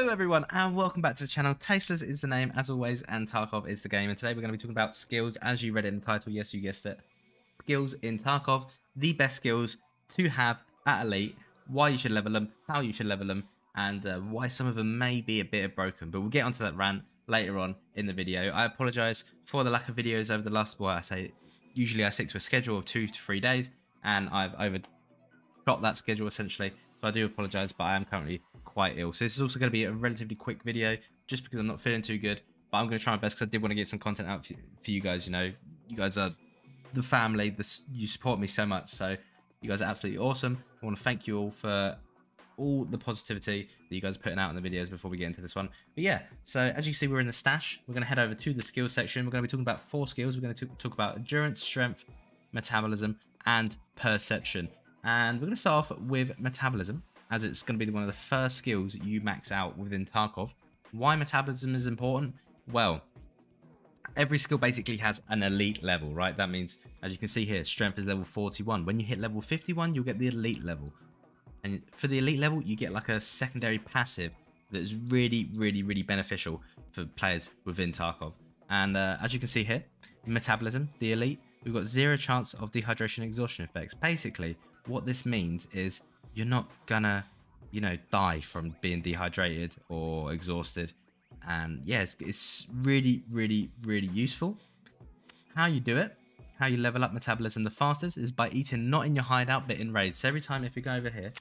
Hello everyone and welcome back to the channel. Tasteless is the name as always and Tarkov is the game, and today we're going to be talking about skills as you read it in the title. Yes, you guessed it. Skills in Tarkov, the best skills to have at Elite, why you should level them, how you should level them, and why some of them may be a bit broken, but we'll get onto that rant later on in the video. I apologise for the lack of videos over the last, usually I stick to a schedule of 2 to 3 days and I've overshot that schedule essentially, so I do apologise, but I am currently quite ill. So this is also going to be a relatively quick video just because I'm not feeling too good, but I'm going to try my best because I did want to get some content out for you guys. You know, you guys are the family, you support me so much, so you guys are absolutely awesome. I want to thank you all for all the positivity that you guys are putting out in the videos before we get into this one. But yeah, so as you see, we're in the stash. We're going to head over to the skills section. We're going to be talking about 4 skills. We're going to talk about endurance, strength, metabolism, and perception. And we're going to start off with metabolism, as it's going to be one of the first skills you max out within Tarkov. Why metabolism is important? Well, every skill basically has an elite level, right? That means, as you can see here, strength is level 41. When you hit level 51, you'll get the elite level. And for the elite level, you get like a secondary passive that is really, really, really beneficial for players within Tarkov. And as you can see here, in metabolism, the elite, we've got 0 chance of dehydration and exhaustion effects. Basically, what this means is you're not gonna, die from being dehydrated or exhausted. And yes, it's really, really, really useful. How you do it, how you level up metabolism the fastest is by eating not in your hideout, but in raids. So every time, if we go over here,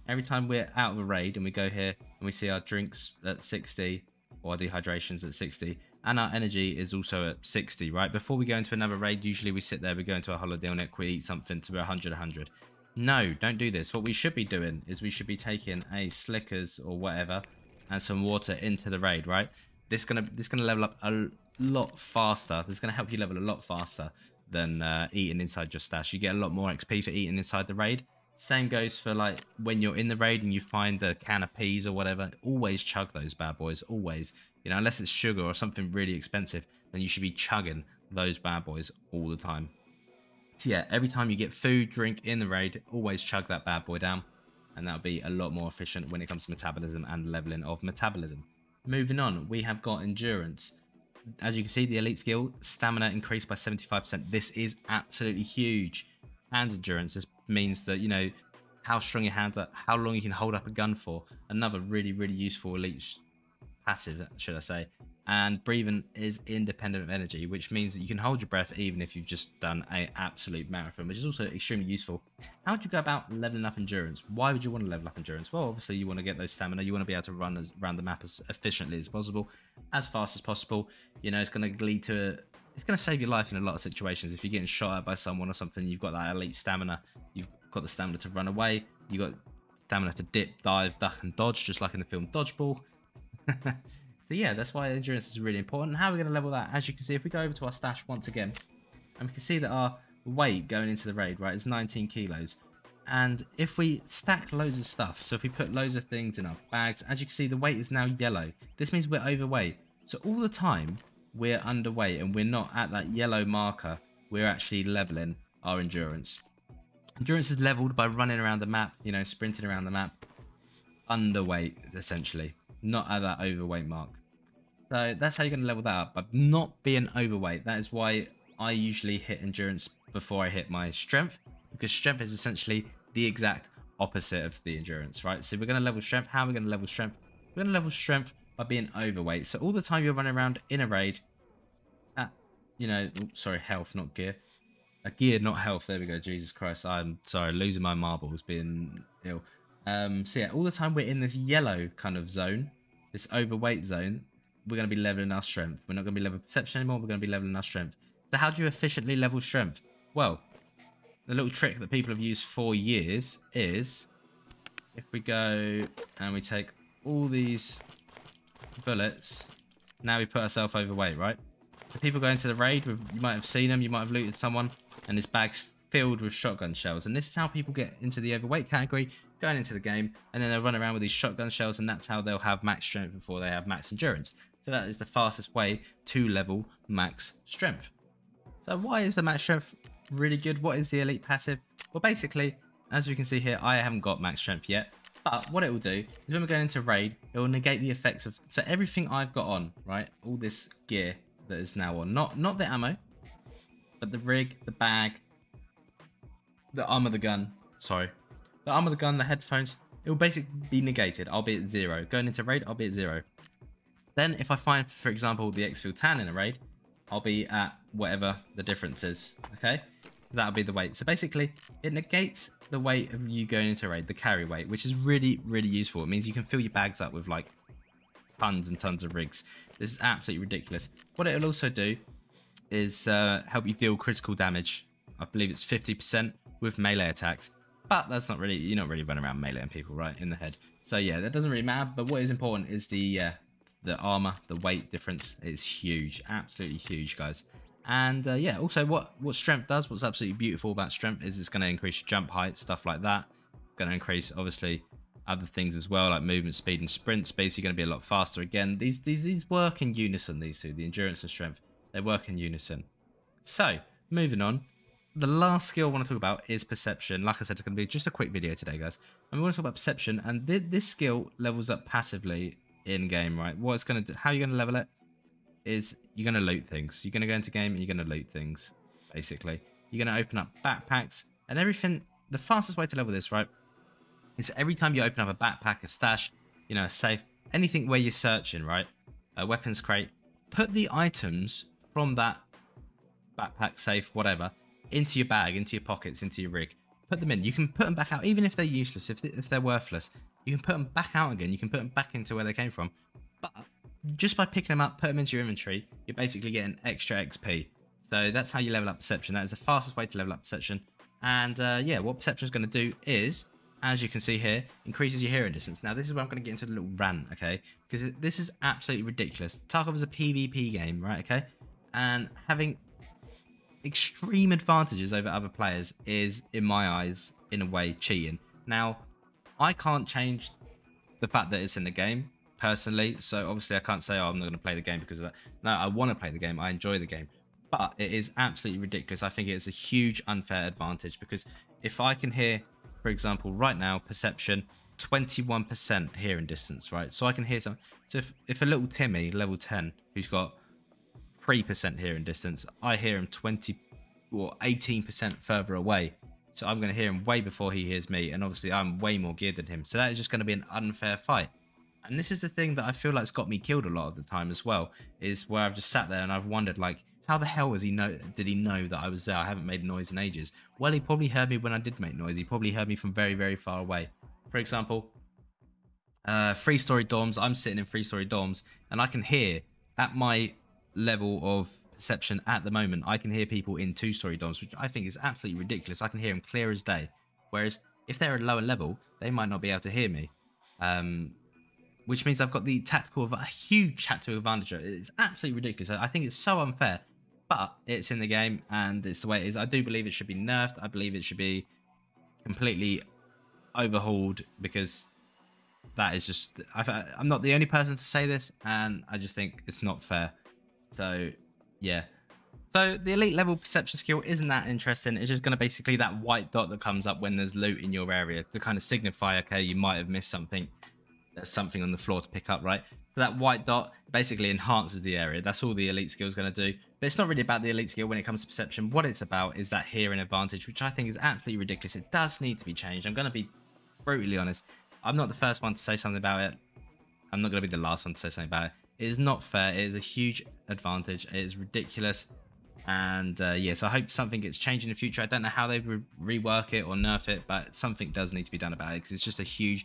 every time we're out of a raid and we go here and we see our drinks at 60 or our dehydrations at 60 and our energy is also at 60, right? Before we go into another raid, usually we sit there, we go into a holiday on it, we eat something to 100. No, don't do this. What we should be doing is we should be taking a Slickers or whatever and some water into the raid, right? This gonna level up a lot faster. This is gonna help you level a lot faster than eating inside your stash. You get a lot more XP for eating inside the raid. Same goes for like when you're in the raid and you find a can of peas or whatever. Always chug those bad boys. Always, unless it's sugar or something really expensive, then you should be chugging those bad boys all the time. So yeah, every time you get food, drink in the raid, always chug that bad boy down. And that'll be a lot more efficient when it comes to metabolism and leveling of metabolism. Moving on, we have got endurance. As you can see, the elite skill, stamina increased by 75%. This is absolutely huge. And endurance, this means that, how strong your hands are, how long you can hold up a gun for. Another really, really useful elite passive, should I say. And breathing is independent of energy, which means that you can hold your breath even if you've just done an absolute marathon, which is also extremely useful. How would you go about leveling up endurance? Why would you want to level up endurance? Well, obviously you want to get those stamina. You want to be able to run around the map as efficiently as possible, as fast as possible. It's going to lead to it's going to save your life in a lot of situations. If you're getting shot at by someone or something, you've got that elite stamina. You've got the stamina to run away. You've got stamina to dip, dive, duck, and dodge, just like in the film Dodgeball. So yeah, that's why endurance is really important. How are we going to level that? As you can see, if we go over to our stash once again, and we can see that our weight going into the raid, right, is 19 kilos. And if we stack loads of stuff, so if we put loads of things in our bags, as you can see, the weight is now yellow. This means we're overweight. So all the time we're underweight and we're not at that yellow marker, we're actually leveling our endurance. Endurance is leveled by running around the map, sprinting around the map, underweight, essentially. Not at that overweight mark. So that's how you're going to level that up, but not being overweight. That is why I usually hit endurance before I hit my strength, because strength is essentially the exact opposite of the endurance, right? So we're going to level strength. How are we going to level strength? We're going to level strength by being overweight. So all the time you're running around in a raid at, sorry, health, not gear. A gear, not health. There we go. Jesus Christ. I'm sorry, losing my marbles, being ill. So yeah, all the time we're in this yellow kind of zone, this overweight zone, we're going to be leveling our strength. We're not going to be leveling perception anymore. We're going to be leveling our strength. So how do you efficiently level strength? Well, the little trick that people have used for years is if we go and we take all these bullets, now we put ourselves overweight, right? So people go into the raid, you might have seen them, you might have looted someone, and this bag's filled with shotgun shells. And this is how people get into the overweight category, going into the game, and then they'll run around with these shotgun shells, and that's how they'll have max strength before they have max endurance. So that is the fastest way to level max strength. So why is the max strength really good? What is the elite passive? Well, basically, as you can see here, I haven't got max strength yet. But what it will do is when we're going into raid, it will negate the effects of, so everything I've got on, right? All this gear that is now on, not the ammo, but the rig, the bag, the arm of the gun, sorry. The arm of the gun, the headphones, it will basically be negated. I'll be at 0. Going into raid, I'll be at 0. Then if I find, for example, the X-Fuel Tan in a raid, I'll be at whatever the difference is, okay? So that'll be the weight. So basically, it negates the weight of you going into a raid, the carry weight, which is really, really useful. It means you can fill your bags up with like tons and tons of rigs. This is absolutely ridiculous. What it'll also do is help you deal critical damage. I believe it's 50% with melee attacks. But that's not really, you're not really running around meleeing people, right, in the head. So yeah, that doesn't really matter. But what is important is the armor, the weight difference is huge, absolutely huge, guys. And yeah, also what strength does, what's absolutely beautiful about strength is it's going to increase your jump height, stuff like that. It's going to increase, obviously, other things as well, like movement speed and sprint speed. So you're going to be a lot faster. Again, these work in unison, these two, the endurance and strength, they work in unison. So, moving on. The last skill I want to talk about is perception. Like I said, it's going to be just a quick video today, guys. And we want to talk about perception. And this skill levels up passively in game, right? What it's going to do, how you're going to level it is you're going to loot things. You're going to go into game and you're going to loot things, basically. You're going to open up backpacks and everything. The fastest way to level this, right, is every time you open up a backpack, a stash, you know, a safe, anything where you're searching, right, a weapons crate, put the items from that backpack, safe, whatever, into your bag, into your pockets, into your rig. Put them in. You can put them back out, even if they're useless, if they're worthless. You can put them back out again. You can put them back into where they came from. But just by picking them up, put them into your inventory, you're basically getting extra XP. So that's how you level up perception. That is the fastest way to level up perception. And yeah, what perception is going to do is, as you can see here, increases your hearing distance. Now, this is where I'm going to get into the little rant, okay? Because this is absolutely ridiculous. Tarkov is a PvP game, right? Okay, and having extreme advantages over other players is, in my eyes, in a way, cheating. Now, I can't change the fact that it's in the game, personally, so obviously I can't say, oh, I'm not going to play the game because of that. No, I want to play the game, I enjoy the game, but it is absolutely ridiculous. I think it's a huge unfair advantage because if I can hear, for example, right now, perception, 21% hearing distance, right? So I can hear something. So if a little Timmy, level 10, who's got 3% hearing distance, I hear him 20 or 18% further away, so I'm going to hear him way before he hears me, and obviously I'm way more geared than him, so that is just going to be an unfair fight. And this is the thing that I feel like's got me killed a lot of the time as well, is where I've just sat there and I've wondered, like, how the hell did he know that I was there? I haven't made noise in ages. Well, he probably heard me when I did make noise. He probably heard me from very, very far away. For example, 3-story dorms, I'm sitting in 3-story dorms and I can hear at my level of perception at the moment, I can hear people in 2-story dorms, which I think is absolutely ridiculous. I can hear them clear as day, whereas if they're at a lower level, they might not be able to hear me, which means I've got the a huge tactical advantage. It's absolutely ridiculous. I think it's so unfair, but it's in the game and it's the way it is. I do believe it should be nerfed. I believe it should be completely overhauled, because that is just, I'm not the only person to say this, and I just think it's not fair. So yeah, so the elite level perception skill isn't that interesting. It's just going to basically that white dot that comes up when there's loot in your area to kind of signify, okay, you might have missed something, there's something on the floor to pick up, right? So that white dot basically enhances the area. That's all the elite skill is going to do. But it's not really about the elite skill when it comes to perception. What it's about is that hearing advantage, which I think is absolutely ridiculous. It does need to be changed. I'm going to be brutally honest. I'm not the first one to say something about it. I'm not going to be the last one to say something about it. It is not fair. It is a huge advantage. It is ridiculous. And yeah, so I hope something gets changed in the future. I don't know how they rework it or nerf it, but something does need to be done about it, because it's just a huge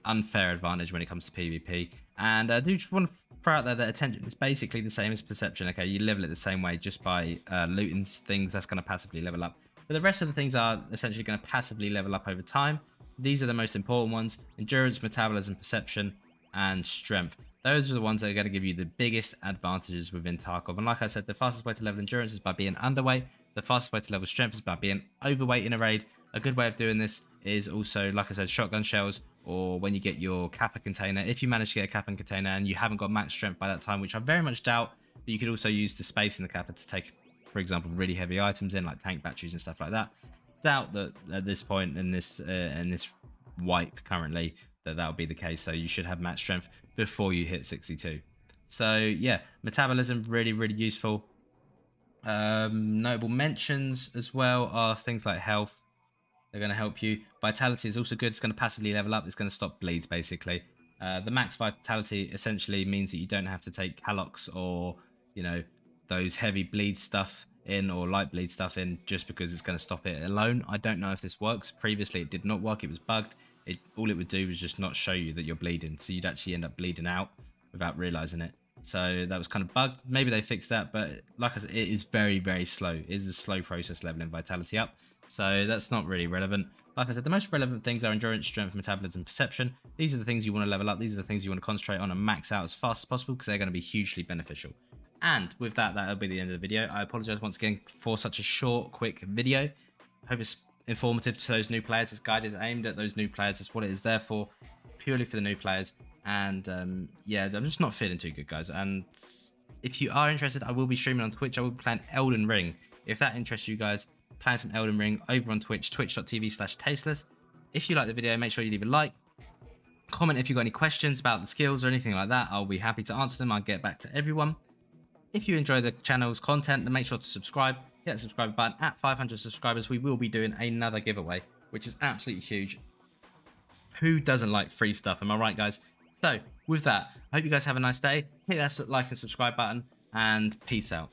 unfair advantage when it comes to PvP. And I do just want to throw out there that attention is basically the same as perception. Okay, you level it the same way just by looting things. That's going to passively level up. But the rest of the things are essentially going to passively level up over time. These are the most important ones: endurance, metabolism, perception, and strength. Those are the ones that are going to give you the biggest advantages within Tarkov. And like I said, the fastest way to level endurance is by being underweight. The fastest way to level strength is by being overweight in a raid. A good way of doing this is also, like I said, shotgun shells, or when you get your kappa container. If you manage to get a kappa container and you haven't got max strength by that time, which I very much doubt, but you could also use the space in the kappa to take, for example, really heavy items in, like tank batteries and stuff like that. Doubt that at this point in this wipe currently that that'll be the case. So you should have max strength before you hit 62. So yeah, metabolism really, really useful. Notable mentions as well are things like health. They're going to help you. Vitality is also good. It's going to passively level up. It's going to stop bleeds, basically. The max vitality essentially means that you don't have to take Calox or, you know, those heavy bleed stuff in or light bleed stuff in just because it's going to stop it alone. I don't know if this works. Previously, it did not work. It was bugged. All it would do was just not show you that you're bleeding. So you'd actually end up bleeding out without realizing it. So that was kind of bugged. Maybe they fixed that, but like I said, it is very, very slow. It is a slow process leveling vitality up. So that's not really relevant. Like I said, the most relevant things are endurance, strength, metabolism, perception. These are the things you want to level up. These are the things you want to concentrate on and max out as fast as possible because they're going to be hugely beneficial. And with that, that'll be the end of the video. I apologize once again for such a short, quick video. I hope it's informative to those new players. This guide is aimed at those new players. That's what it is there for, purely for the new players. And yeah, I'm just not feeling too good, guys. And if you are interested, I will be streaming on Twitch. I will be playing Elden Ring. If that interests you guys, playing some Elden Ring over on Twitch, twitch.tv/tasteless. If you like the video, make sure you leave a like. Comment if you've got any questions about the skills or anything like that. I'll be happy to answer them. I'll get back to everyone. If you enjoy the channel's content, then make sure to subscribe. Hit the subscribe button. At 500 subscribers, we will be doing another giveaway, which is absolutely huge. Who doesn't like free stuff? Am I right, guys? So with that, I hope you guys have a nice day. Hit that like and subscribe button, and peace out.